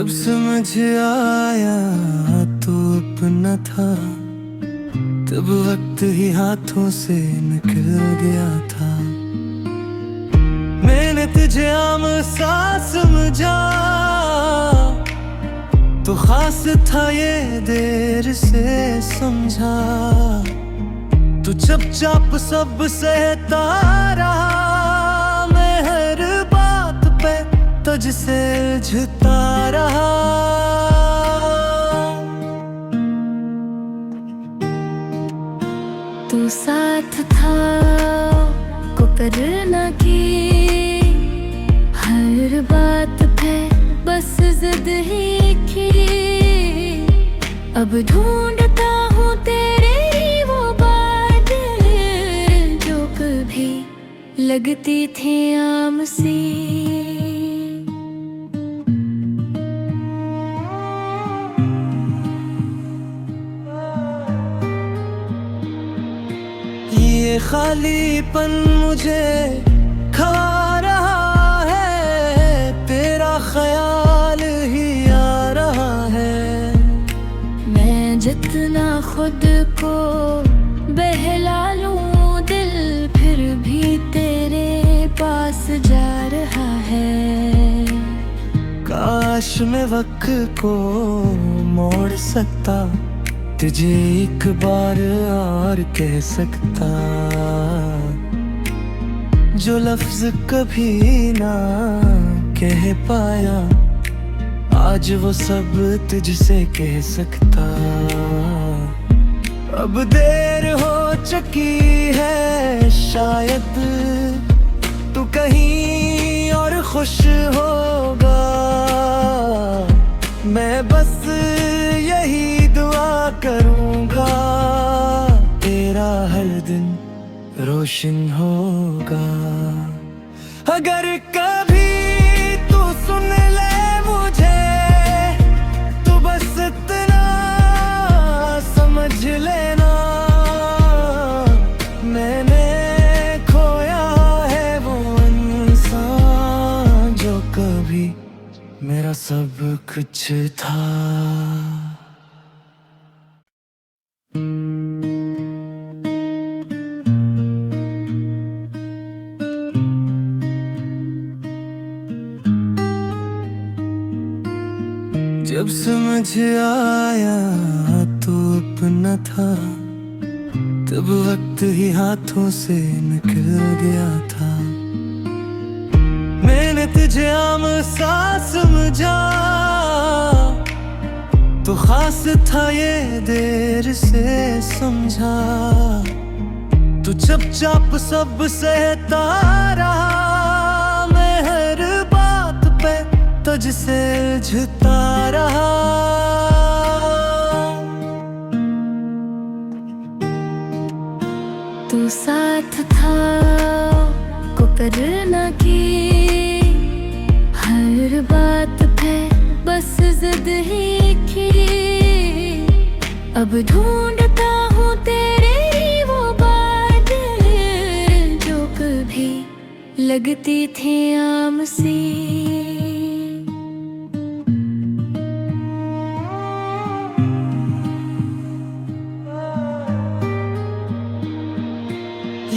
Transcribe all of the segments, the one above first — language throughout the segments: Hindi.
जब समझ आया तो अपना था, तब वक्त ही हाथों से निकल गया था। मैंने तुझे आम सा समझा, तो खास था ये देर से समझा। तू चुपचाप सब सहता रहा, मैं हर बात पे तुझसे उलझता रहा। तू साथ था को करना की, हर बात पे बस जिद ही की। अब ढूंढता हूँ तेरे ही वो बातें, जो कभी लगती थी आम सी। ये खालीपन मुझे खा रहा है, तेरा ख्याल ही आ रहा है। मैं जितना खुद को बहला लूं, दिल फिर भी तेरे पास जा रहा है। काश मैं वक्त को मोड़ सकता, तुझे एक बार और कह सकता। जो लफ्ज कभी ना कह पाया, आज वो सब तुझसे कह सकता। अब देर हो चुकी है, शायद तू कहीं और खुश होगा। मैं बस यही दुआ करूंगा, तेरा हर दिन रोशन होगा। अगर कभी तू सुन ले मुझे, तो बस इतना समझ लेना, मैंने खोया है वो इंसान, जो कभी मेरा सब कुछ था। जब समझ आया तो अपना था, तब वक्त ही हाथों से निकल गया था। मैंने तुझे आम सा समझा, तो खास था ये देर से समझा। तू चुपचाप सब सहता रहा, मैं हर बात पे तुझसे उलझता रहा। तू साथ था को करना की, हर बात पे बस जिद ही की। अब ढूंढता हूँ तेरे ही वो बातें, जो कभी लगती थी आम सी।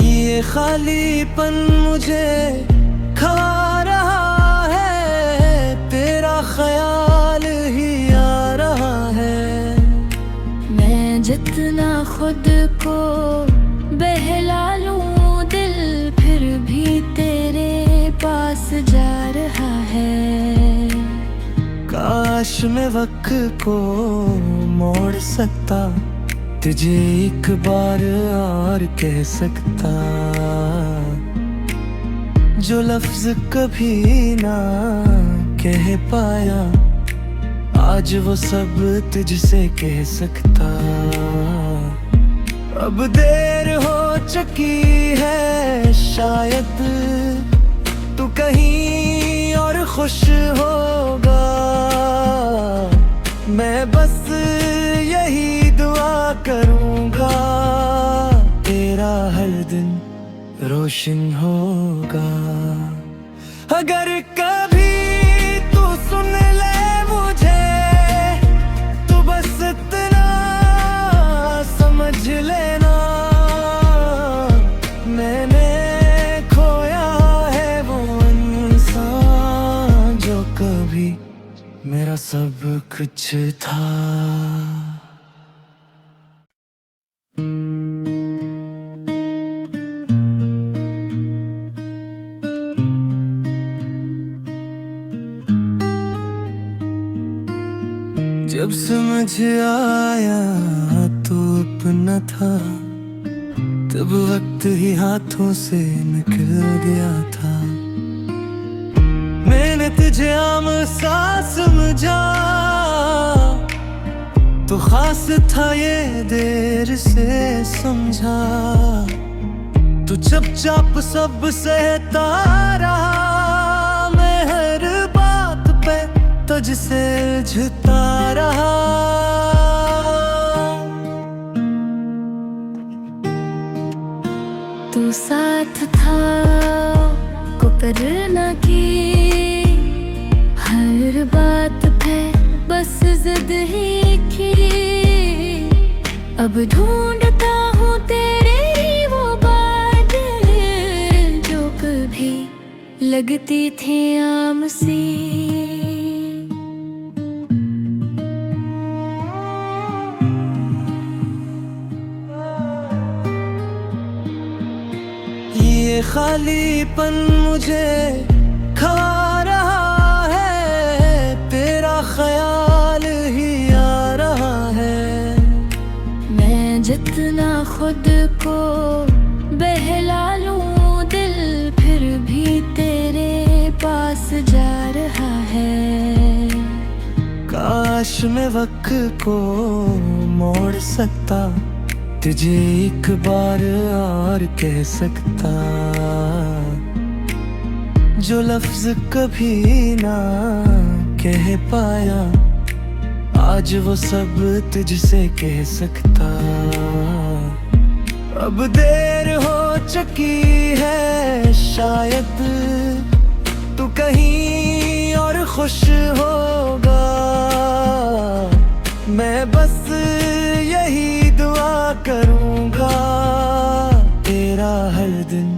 ये खालीपन मुझे खा रहा है, तेरा ख्याल ही आ रहा है। मैं जितना खुद को बहला लूं, दिल फिर भी तेरे पास जा रहा है। काश मैं वक्त को मोड़ सकता, तुझे एक बार और कह सकता। जो लफ्ज कभी ना कह पाया, आज वो सब तुझसे कह सकता। अब देर हो चुकी है, शायद तू कहीं और खुश होगा। मैं बस यही दुआ करूंगा, तेरा हर दिन रोशन होगा। अगर कभी तू सुन ले मुझे, सब कुछ था। जब समझ आया तो अपना था, तब वक्त ही हाथों से निकल गया था। मैंने तुझे आम सा समझा, तो खास था ये देर से समझा। तू चुपचाप सब सहता रहा, मैं हर बात पे तुझसे झुता रहा। तू साथ था को करना की, हर बात पे बस जिद ही की। अब ढूंढता हूँ तेरे ही वो बातें, जो कभी लगती थी आम सी। ये खालीपन मुझे खा रहा है, तेरा ख्याल ही आ रहा है। मैं जितना खुद को बहला लूं, दिल फिर भी तेरे पास जा रहा है। काश मैं वक्त को मोड़ सकता, तुझे एक बार और कह सकता, जो लफ्ज कभी ना कह पाया, आज वो सब तुझसे कह सकता। अब देर हो चुकी है, शायद तू कहीं और खुश होगा। मैं बस यही दुआ करूंगा, तेरा हर दिन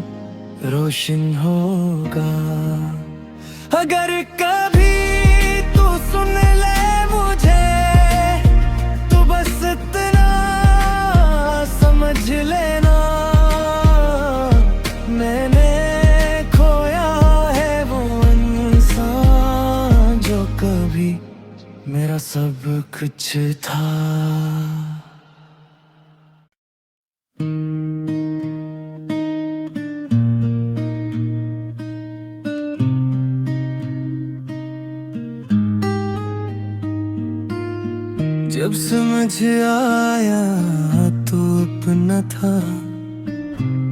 रोशन होगा। अगर कभी तू सुन ले मुझे, तो बस इतना समझ लेना, मैंने खोया है वो इंसान, जो कभी मेरा सब कुछ था। जब समझ आया तो अपना था,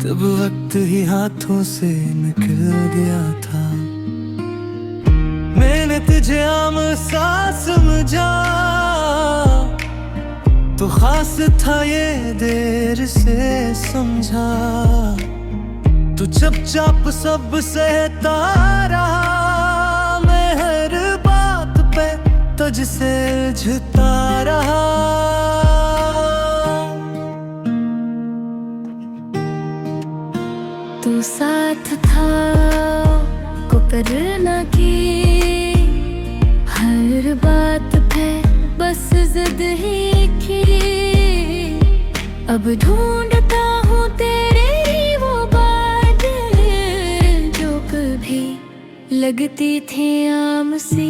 तब वक्त ही हाथों से निकल गया था। मैंने तुझे आम सा समझा, तो खास था ये देर से समझा। तू चुपचाप सब सहता रहा, मैं हर बात पे तुझसे झुता रहा। तू साथ था को करना की, हर बात पे बस जिद ही की। अब ढूंढता हूँ तेरे ही वो बातें, जो कभी लगती थी आम सी।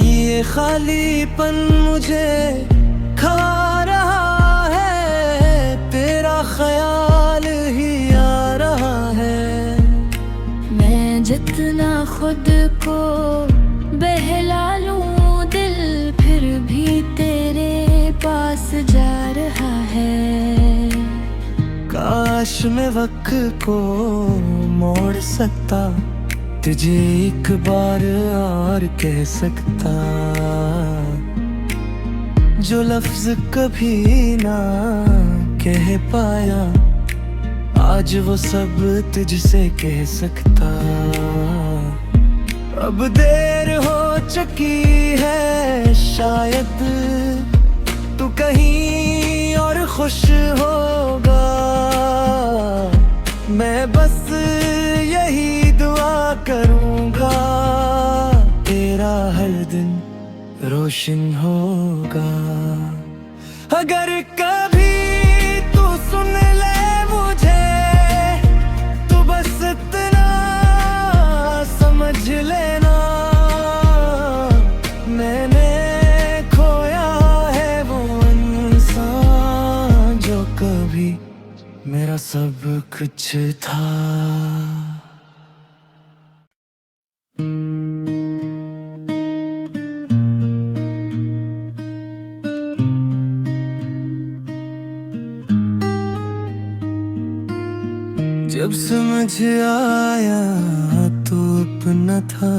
ये खालीपन मुझे खा रहा है, तेरा ख्याल ही आ रहा है। मैं जितना खुद को बहला लूं, दिल फिर भी तेरे पास जा रहा है। काश मैं वक्त को मोड़ सकता, तुझे एक बार और कह सकता, जो लफ्ज कभी ना कह पाया, आज वो सब तुझसे कह सकता। अब देर हो चुकी है, शायद तू कहीं और खुश होगा। मैं बस यही दुआ करूंगा, तेरा हर दिन रोशन होगा। अगर कभी तू सुन ले मुझे, तो बस इतना समझ लेना, मैंने खोया है वो इंसान जो कभी मेरा सब कुछ था। जब समझ आया तो अपना था,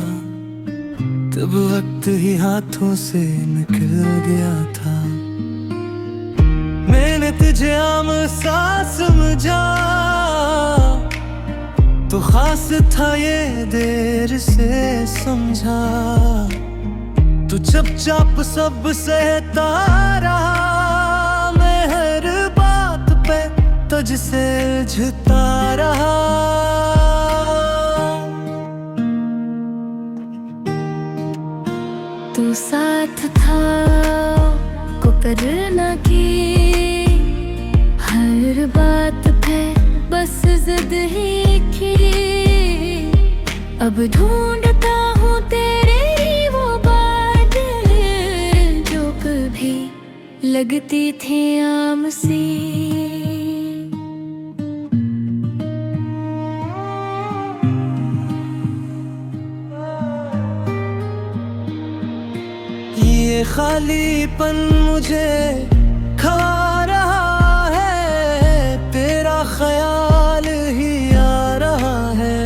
तब वक्त ही हाथों से निकल गया था। मैंने तुझे आम सा समझा, तो खास था ये देर से समझा। तू चुपचाप सब सहता रहा, मैं हर बात पे तुझसे झुता रहा। तू साथ था को करना की, हर बात पे बस जिद ही की। अब ढूंढता हूँ तेरे ही वो बातें, जो कभी लगती थी आम सी। ये खालीपन मुझे खा रहा है, तेरा ख्याल ही आ रहा है।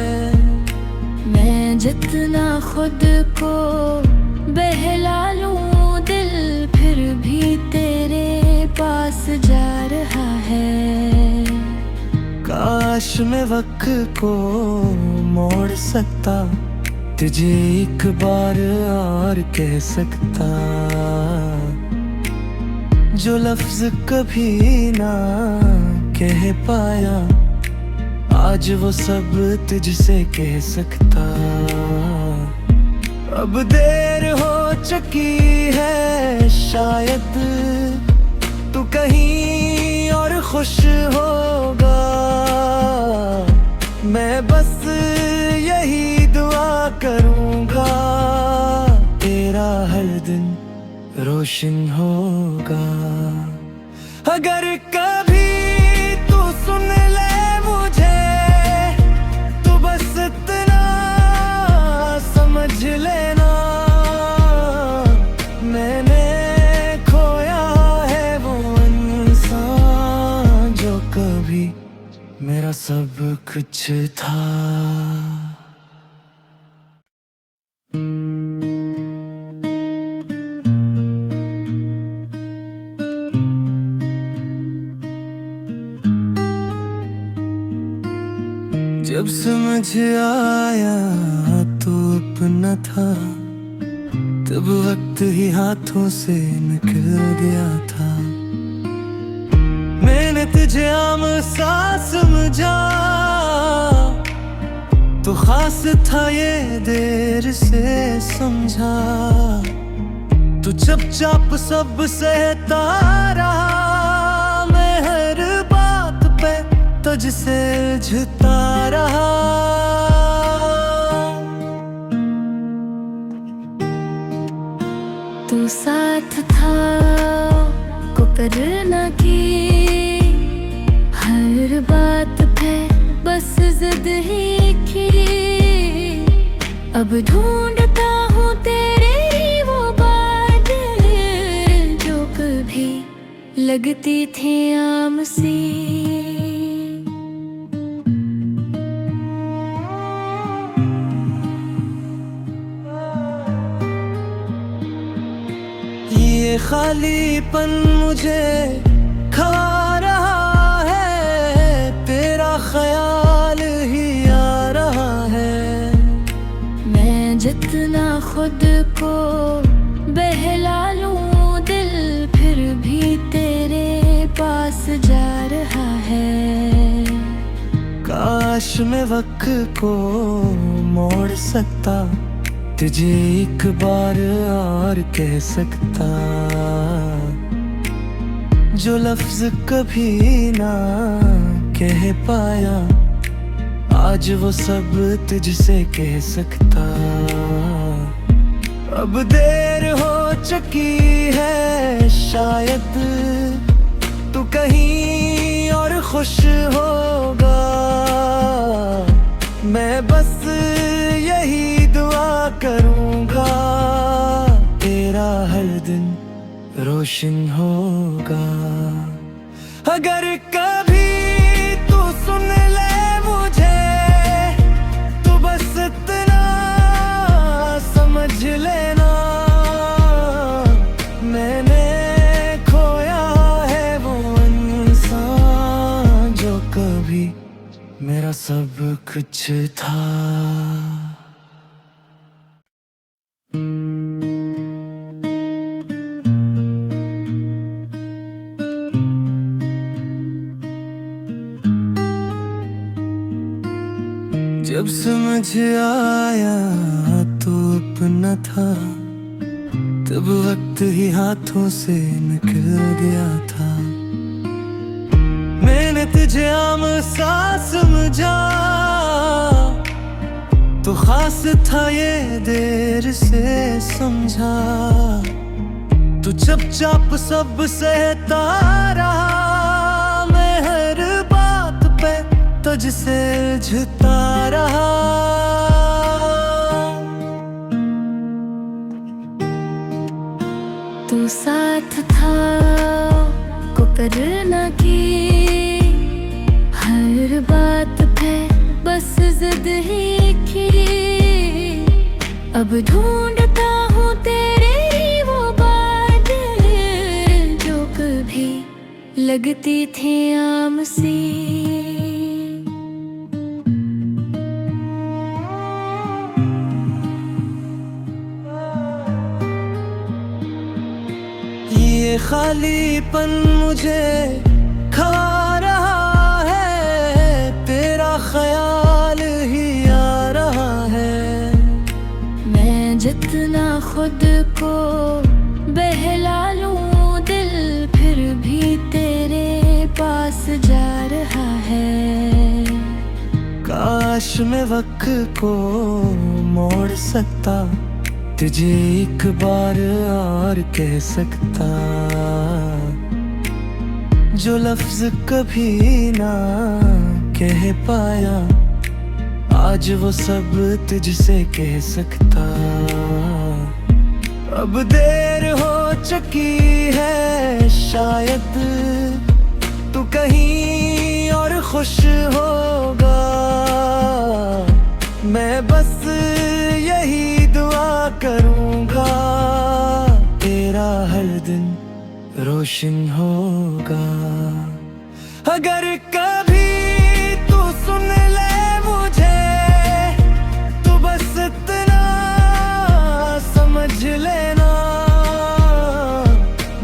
मैं जितना खुद को बहला लूं, दिल फिर भी तेरे पास जा रहा है। काश मैं वक्त को मोड़ सकता, तुझे एक बार और कह सकता, जो लफ्ज कभी ना कह पाया, आज वो सब तुझसे कह सकता। अब देर हो चुकी है, शायद तू कहीं और खुश होगा। मैं बस यही दुआ करूंगा, तेरा हर दिन रोशन होगा। अगर कभी तू सुन ले मुझे, तो बस इतना समझ लेना, मैंने खोया है वो इंसान जो कभी मेरा सब कुछ था। जब समझ आया तो अपना था, तब वक्त ही हाथों से निकल गया था। मैंने तुझे आम सा समझा, तो खास था ये देर से समझा। तू चुपचाप सब सहता रहा, मैं हर बात पे तुझसे झुता रहा। तू साथ था को करना की, हर बात पे बस जिद ही की। अब ढूंढता हूँ तेरे ही वो बातें, जो कभी लगती थी आम सी। ये खालीपन मुझे खा रहा है, तेरा ख्याल ही आ रहा है। मैं जितना खुद को बहला लूं, दिल फिर भी तेरे पास काश मैं वक्त को मोड़ सकता, तुझे एक बार और कह सकता, जो लफ्ज कभी ना कह पाया, आज वो सब तुझसे कह सकता। अब देर हो चुकी है, शायद तू कहीं और खुश होगा, मैं बस यही दुआ करूंगा, तेरा हर दिन रोशन होगा। अगर कभी तू सुन ले मुझे, तो बस इतना समझ लेना, मैंने खोया है वो इंसान जो कभी मेरा सब कुछ था। जब समझ आया तो अपना था, तब वक्त ही हाथों से निकल गया था। मैंने तुझे आम सा समझा, तो खास था ये देर से समझा, तू चुपचाप सब सहता रहा, मैं हर बात पे तुझसे झुता रहा। तू साथ था को करना की, हर बात पे बस जिद ही की। अब ढूंढता हूँ तेरे वो बातें, जो कभी लगती थी आम सी। ये खालीपन मुझे खा रहा है, तेरा ख्याल ही आ रहा है। मैं जितना खुद को बहला लूं, दिल फिर भी तेरे पास जा रहा है। काश मैं वक्त को मोड़ सकता, तुझे एक बार और कह सकता, जो लफ्ज कभी ना कह पाया, आज वो सब तुझसे कह सकता। अब देर हो चुकी है, शायद तू कहीं और खुश होगा, मैं बस यही दुआ करूंगा, तेरा हर दिन रोशन होगा। अगर कभी तू सुन ले मुझे, तो बस इतना समझ लेना,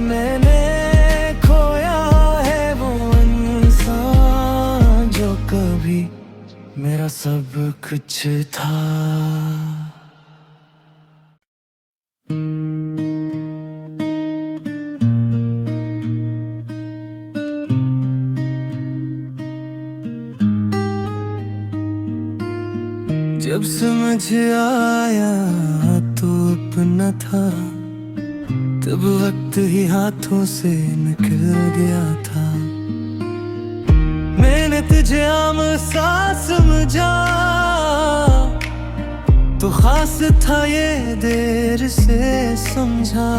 मैंने खोया है वो इंसान जो कभी मेरा सब कुछ था। जब समझ आया तो अपना था, तब वक्त ही हाथों से निकल गया था। मैंने तुझे आम सा समझा, तो खास था ये देर से समझा,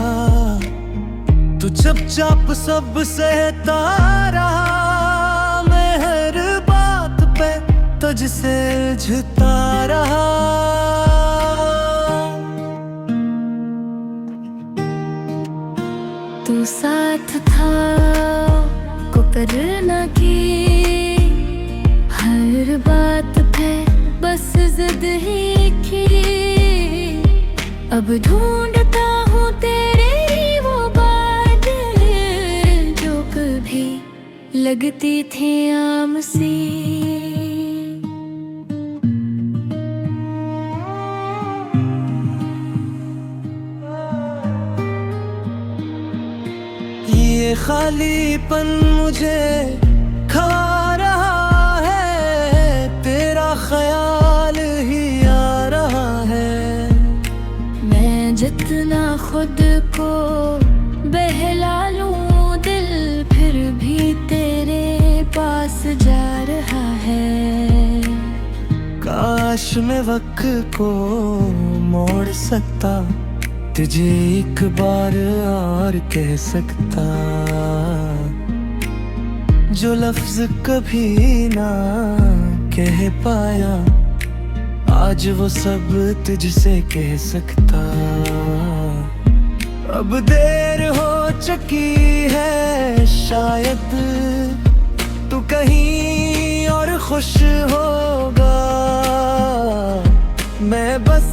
तू चुपचाप सब सहता रहा, मैं हर बात पे तुझसे झुता रहा। तू साथ था को करना की, हर बात पे बस जिद ही की। अब ढूंढता हूँ तेरे वो बातें, जो कभी लगती थी आम सी। ये खालीपन मुझे खा रहा है, तेरा ख्याल ही आ रहा है। मैं जितना खुद को बहला लूं, दिल फिर भी तेरे पास जा रहा है। काश मैं वक्त को मोड़ सकता, तुझे एक बार और कह सकता, जो लफ्ज कभी ना कह पाया, आज वो सब तुझसे कह सकता। अब देर हो चुकी है, शायद तू कहीं और खुश होगा। मैं बस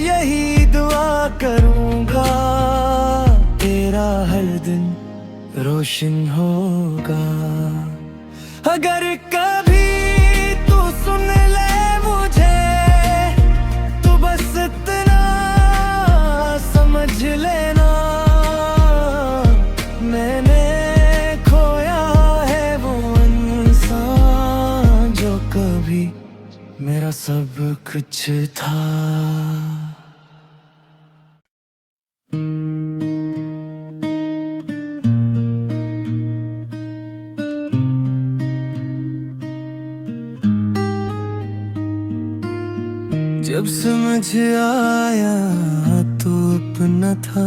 यही दुआ करूंगा, तेरा हर दिन रोशन होगा। अगर कभी तू सुन ले मुझे, तो बस इतना समझ लेना, मैंने खोया है वो इंसान जो कभी मेरा सब कुछ था। जब समझ आया तो अपना था,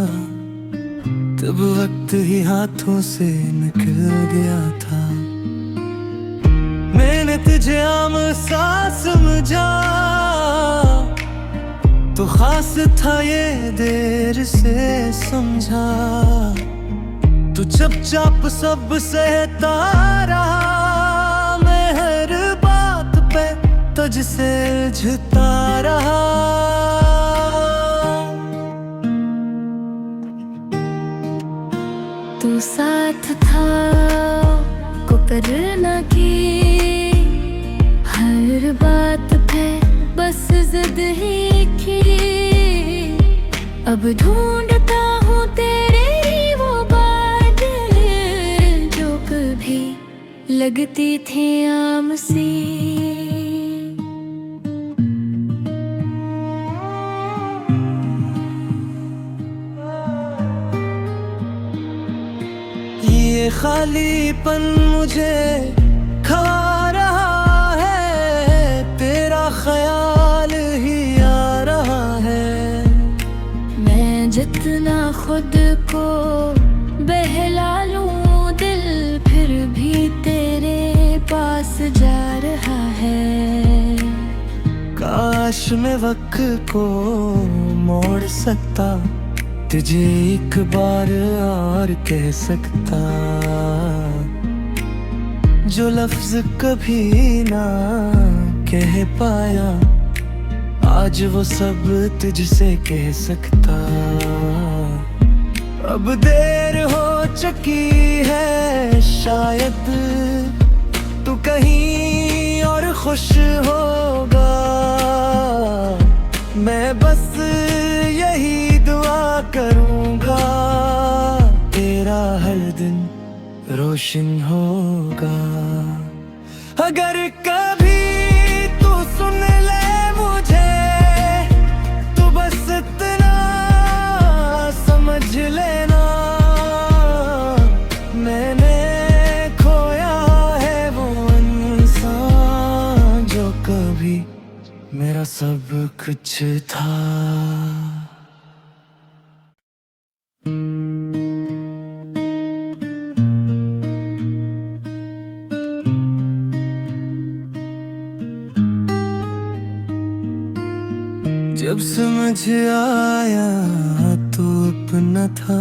तब वक्त ही हाथों से निकल गया था। मैंने तुझे आम सा समझा, तो खास था ये देर से समझा। तू चुपचाप सब सहता रहा, मैं हर बात पे तुझसे झुता रहा। तू साथ था को करना की, हर बात पे बस जिद ही की। अब ढूंढता हूँ तेरे वो बातें, जो कभी लगती थी आम सी। ये खालीपन मुझे खा रहा है, तेरा ख्याल ही आ रहा है। मैं जितना खुद को बहला लूं, दिल फिर भी तेरे पास जा रहा है। काश मैं वक्त को मोड़ सकता, तुझे एक बार और कह सकता, जो लफ्ज कभी ना कह पाया, आज वो सब तुझसे कह सकता। अब देर हो चुकी है, शायद तू कहीं और खुश होगा। मैं बस यही दुआ करूंगा, तेरा हर दिन रोशन होगा। अगर कभी तू सुन ले मुझे, तो बस इतना समझ लेना, मैंने खोया है वो इंसान जो कभी मेरा सब कुछ था। जब समझ आया तो अपना था,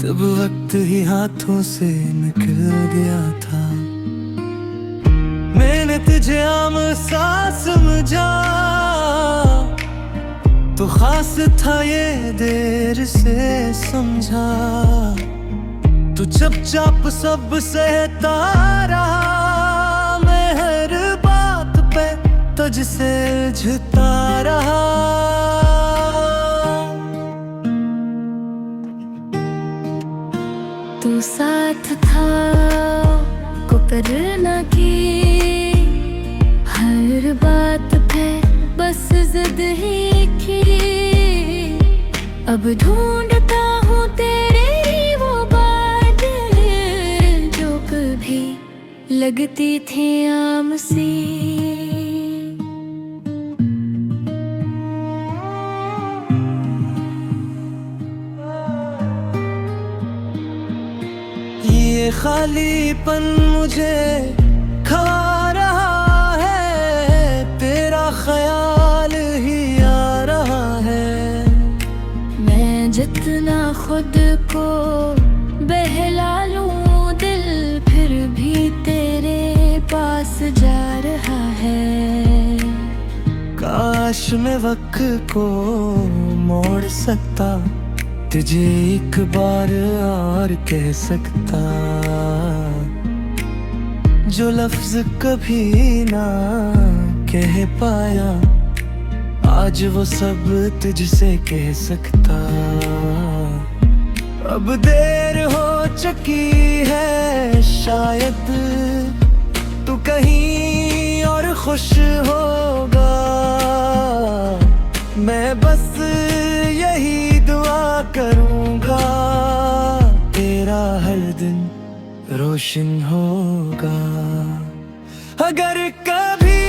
तब वक्त ही हाथों से निकल गया था। मैंने तुझे आम सा समझा, तो खास था ये देर से समझा। तू चुपचाप सब सहता रहा, मैं हर बात पे तुझसे झुता रहा। तू साथ था को करना की हर बात पे बस जिद ही की। अब ढूंढता हूँ तेरे वो बातें जो कभी लगती थी आम सी। ये खालीपन मुझे खा रहा है, तेरा ख्याल ही आ रहा है। मैं जितना खुद को बहला लूं दिल फिर भी तेरे पास जा रहा है। काश मैं वक्त को मोड़ सकता, तुझे एक बार और कह सकता, जो लफ्ज कभी ना कह पाया आज वो सब तुझसे कह सकता। अब देर हो चुकी है शायद तू कहीं और खुश होगा। मैं बस यही दुआ करूंगा तेरा हर दिन रोशन होगा। अगर कभी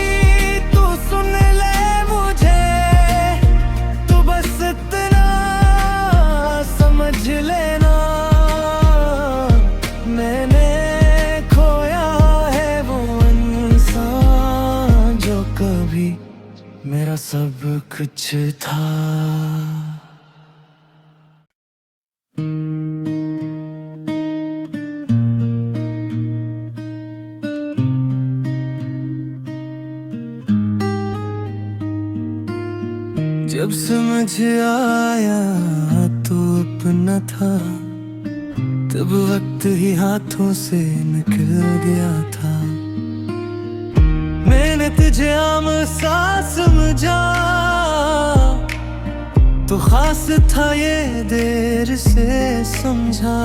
तू सुन ले मुझे तो बस इतना समझ लेना, मैंने खोया है वो इंसान जो कभी मेरा सब कुछ था। जब समझ आया तो अपना था, तब वक्त ही हाथों से निकल गया था। मैंने तुझे आम सा समझा तो खास था ये देर से समझा।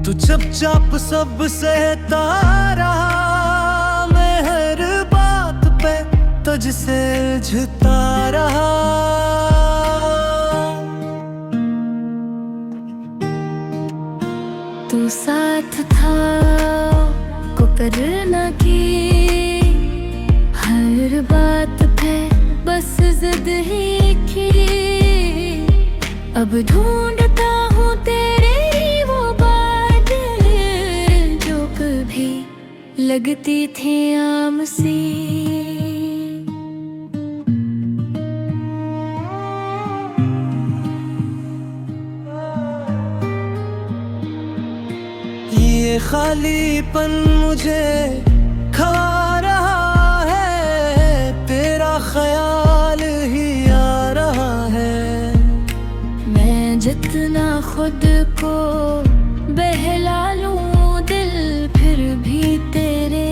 तू चुपचाप सब सहता रहा, मैं हर बात पे तुझसे झुता रहा। तू साथ था को करना की हर बात पे बस जिद ही की। अब ढूंढता हूँ तेरे वो बातें जो कभी लगती थी आम सी। ये खालीपन मुझे खा रहा है, तेरा ख्याल ही आ रहा है। मैं जितना खुद को बहला लूं दिल फिर भी तेरे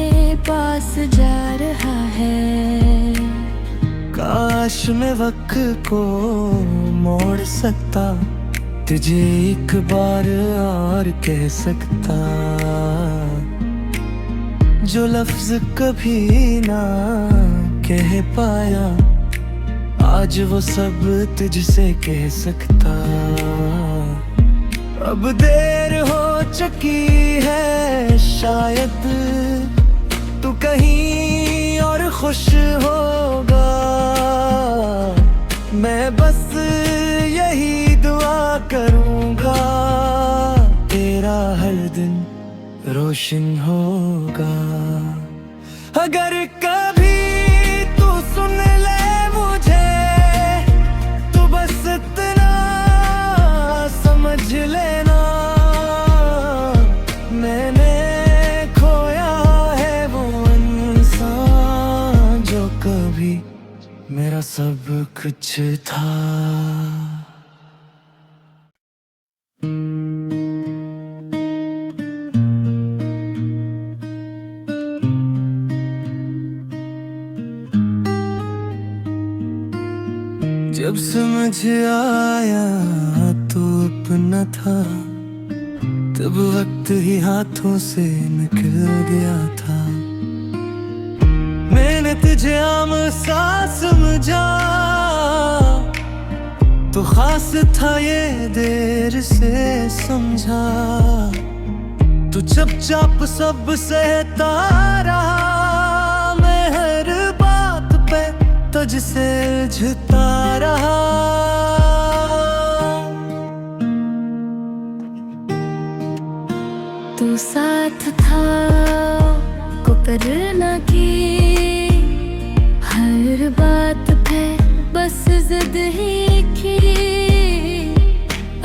पास जा रहा है। काश मैं वक्त को मोड़ सकता, तुझे एक बार और कह सकता, जो लफ्ज कभी ना कह पाया आज वो सब तुझसे कह सकता। अब देर हो चुकी है शायद तू कहीं और खुश होगा। मैं बस यही दुआ करूंगा तेरा हर दिन रोशन होगा। अगर कभी तू सुन ले मुझे तो बस इतना समझ लेना, मैंने खोया है वो इंसान जो कभी मेरा सब कुछ था। जब समझ आया तो अपना था, तब वक्त ही हाथों से निकल गया था। मैंने तुझे आम सा समझा, तो खास था ये देर से समझा। तू चुपचाप सब सहता रहा, मैं हर बात पे तुझसे उलझता रहा। तू साथ था को करना की, हर बात पे बस जिद ही की।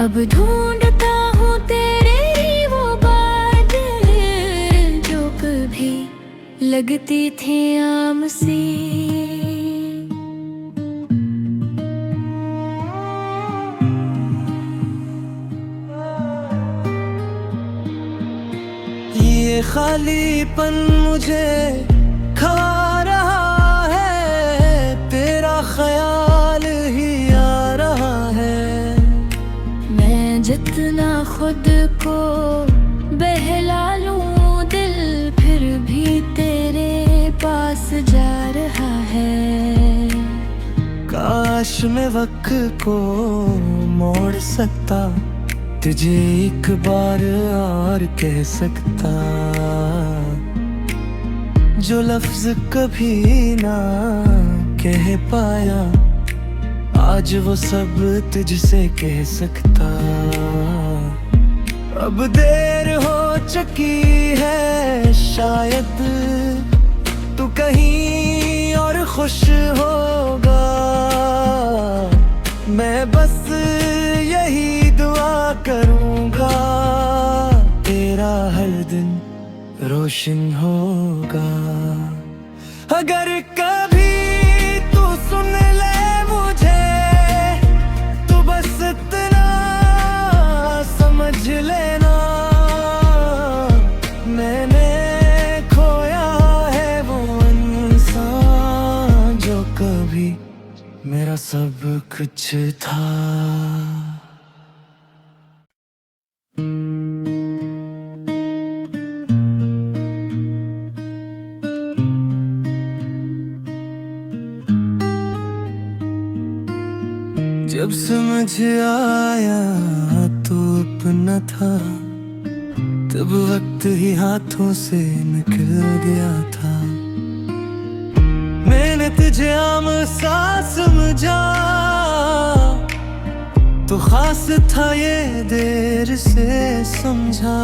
अब ढूंढता हूँ तेरे ही वो बातें जो कभी लगती थी आम सी। ये खालीपन मुझे खा रहा है, तेरा ख्याल ही आ रहा है। मैं जितना खुद को बहला लूं, दिल फिर भी तेरे पास जा रहा है। काश मैं वक्त को मोड़ सकता, तुझे एक बार और कह सकता, जो लफ्ज कभी ना कह पाया, आज वो सब तुझसे कह सकता। अब देर हो चुकी है, शायद तू कहीं और खुश होगा। मैं बस यही दुआ करूंगा, तेरा हर दिन रोशन होगा। अगर कभी तू सुन ले मुझे, तो बस इतना समझ लेना, मैंने खोया है वो इंसान जो कभी मेरा सब कुछ था। जब समझ आया तो अपना था, तब वक्त ही हाथों से निकल गया था। मैंने तुझे आम सा समझा, तो खास था ये देर से समझा।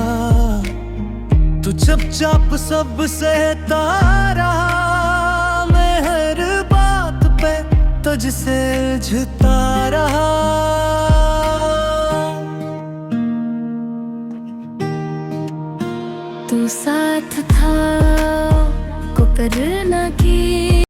तू चुपचाप सब सहता रहा, मैं हर बात पे तुझसे उलझता रहा। तू साथ था को करना की,